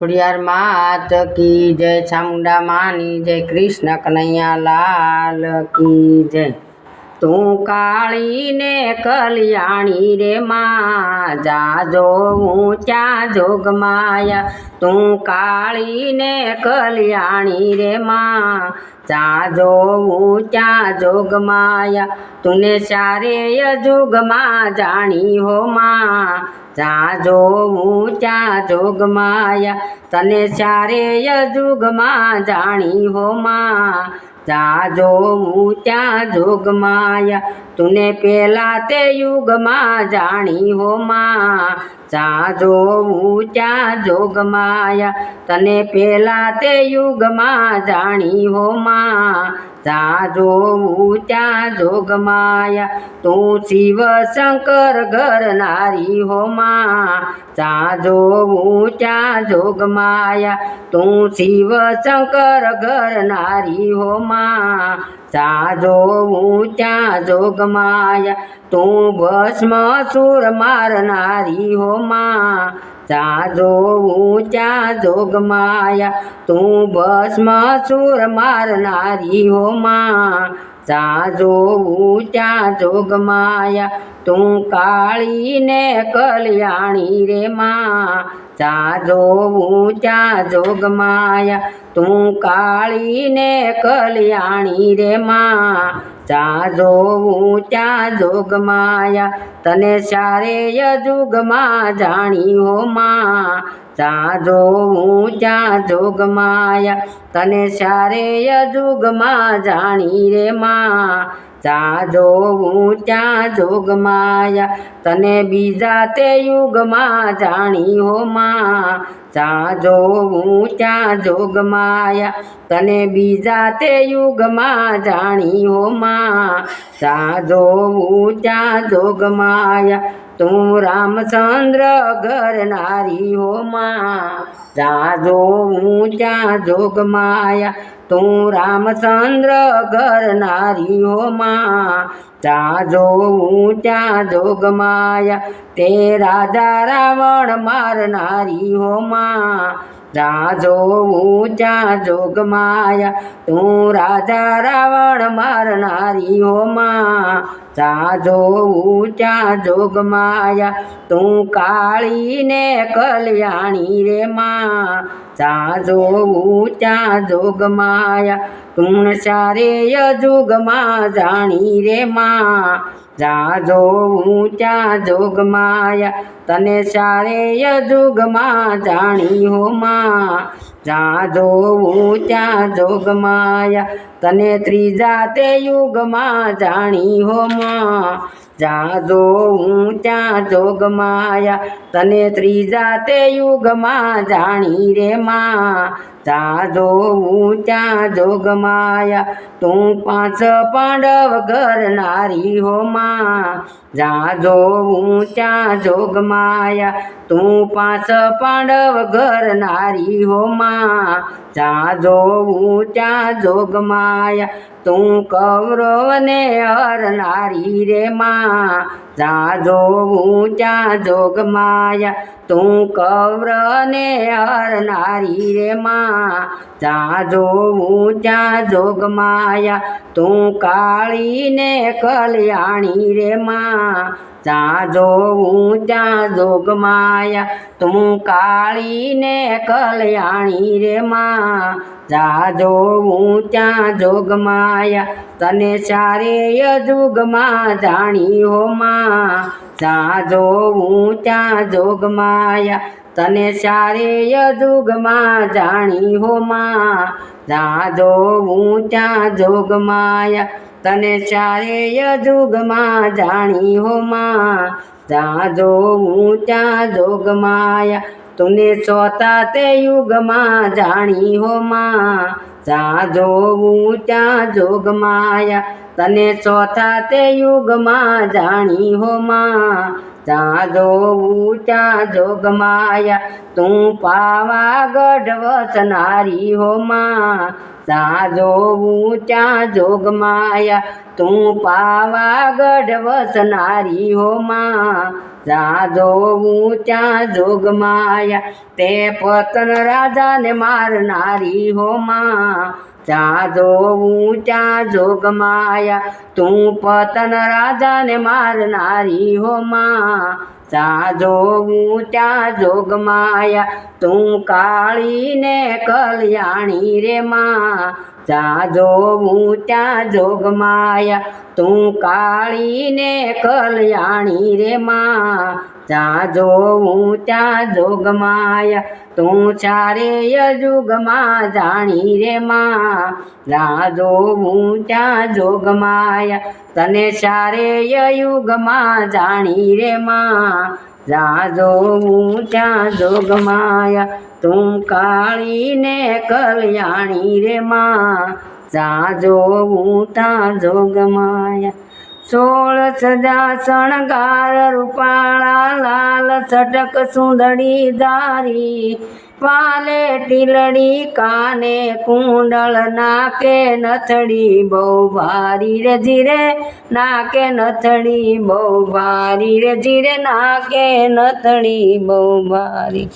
ખોડિયાર માત કી જય, ચામુંડા માની જય, કૃષ્ણ કનૈયા લાલ કી જય। તું કાળી ને કલ્યાણી રે માં, જાજો ઊંચા જોગમાયા। તું કાળી ને કલ્યાણી રે માં, જાજો ઊંચા જોગમાયા। તુને ચારેય જુગમાં જાણી હો માં, જાજો ઊંચા જોગમાયા। તને ચારેય જુગમાં જાણી હો માં, જાજો ઊંચા જોગમાયા। તુને પેલા તે યુગમાં જાણી હો માં, જાજો ઊંચા જોગમાયા। તને પેલા તે યુગમાં જાણી હો માં, જાજો ઊંચા જોગમાયા। તું શિવ શંકર ઘરનારી હો માં, જાજો ઊંચા જોગમાયા। તું શિવ શંકર ઘરનારી હો માં, જાજો ઊંચા જોગમાયા। તું ભસ્મ સુર મારનારી હો માં, જાજો ઊંચા જોગમાયા। તું ભસ્મ સુર મારનારી હો માં, જાજો ઊંચા જોગમાયા। તું કાળી ને કલ્યાણી રે માં, જાજો ઊંચા જોગમાયા। તું કાળી ને કલ્યાણી રે માં, જાજો ઊંચા જોગમાયા। તને ચારેય જુગમાં જાણી હો માં, જાજો ઊંચા જોગમાયા। તને ચારેય જુગમાં જાણી રે માં, જાજો ઊંચા જોગમાયા। તને બીજા તે યુગમાં જાણી હો માં, જાજો ઊંચા જોગમાયા। તને બીજા તે યુગમાં જાણી હો માં, જાજો ઊંચા જોગમાયા। તું રામચંદ્ર ઘરનારી હો માં, જાજો ઊંચા જોગમાયા। તું રામચંદ્ર ઘરનારી હો માં, જાજો ઊંચા જોગમાયા। તે રાજા રાવણ મારનારી હો માં, જાજો ઊંચા જોગમાયા। તું રાજા રાવણ મારનારી હો માં, જાજો ઊંચા જોગમાયા। તું કાળી ને કલ્યાણી રે માં, જાજો ઊંચા જોગમાયા। તું ચારેય જુગમાં જાણી રે માં, જાજો ઊંચા જોગમાયા। તને ચારેય જુગમાં જાણી હો માં, જાજો ઊંચા જોગમાયા। તને ત્રીજા તે યુગમાં જાણી હો માં, જાજો ઊંચા જોગમાયા। તને ત્રીજા તે યુગમાં જાણી રે માં, જાજો ઊંચા જોગમાયા। તું પાંચ પાંડવ ઘરનારી હો માં, જાજો ઊંચા જોગમાયા। તું પાંચ પાંડવ ઘરનારી હો માં, જાજો ઊંચા જોગમાયા। તું કૌરવ ને હરનારી રે માં, જાજો ઊંચા જોગમાયા। તું કૌરવ ને હરનારી રે માં, જાજો ઊંચા જોગમાયા। તું કાળી ને કલ્યાણી રે માં, જાજો ઊંચા જોગમાયા। તું કાળી ને કલ્યાણી રે માં, જાજો ઊંચા જોગમાયા। તને ચારેય જુગમાં જાણી હો માં, જાજો ઊંચા જોગમાયા। તને ચારેય જુગમાં જાણી હો માં, જાજો ઊંચા જોગમાયા। તને ચારેય જુગમાં જાણી હો માં, જાજો ઊંચા જોગમાયા। તુને ચોથા તે યુગમાં જાણી હો માં, જાજો ઊંચા જોગમાયા। તને ચોથા તે યુગમાં જાણી હો માં, જાજો ઊંચા જોગમાયા। તું પાવાગઢ વસનારી હો માં, જાજો ઊંચા જોગમાયા। તું પાવાગઢ વસનારી હો માં, જ્યાં જોવું ત્યાં જોગમાયા તે પતન રાજાને મારનારી હો માં જ્યાં જોવું ત્યાં જોગમાયા તું પતન રાજાને મારનારી હો માં જ્યાં જોવું ત્યાં જોગમાયા તું કાળીને કલ્યાણી રે માં જ્યાં જોવું ત્યાં જોગમાયા તું કાળીને કલ્યાણી રે માં જ્યાં જોવું ત્યાં જોગમાયા તું ચારેય યુગમાં જાણી રે માં જ્યાં જોવું ત્યાં જોગમાયા તને ચારેય યુગમાં જાણી રે માં જ્યાં જોવું ત્યાં જોગમાયા તું કાળીને કલ્યાણી રે માં જ્યાં જોવું ત્યાં જોગમાયા 16 સજા શણગાર રૂપાળા લાલ છટક સુંદડી ધારી પાલે ટીલડી કાને કુંડળ નાકે નથડી બહુ ભારી રે જીરે નાકે નથડી બહુ ભારી રે જીરે નાકે નથડી બહુ ભારી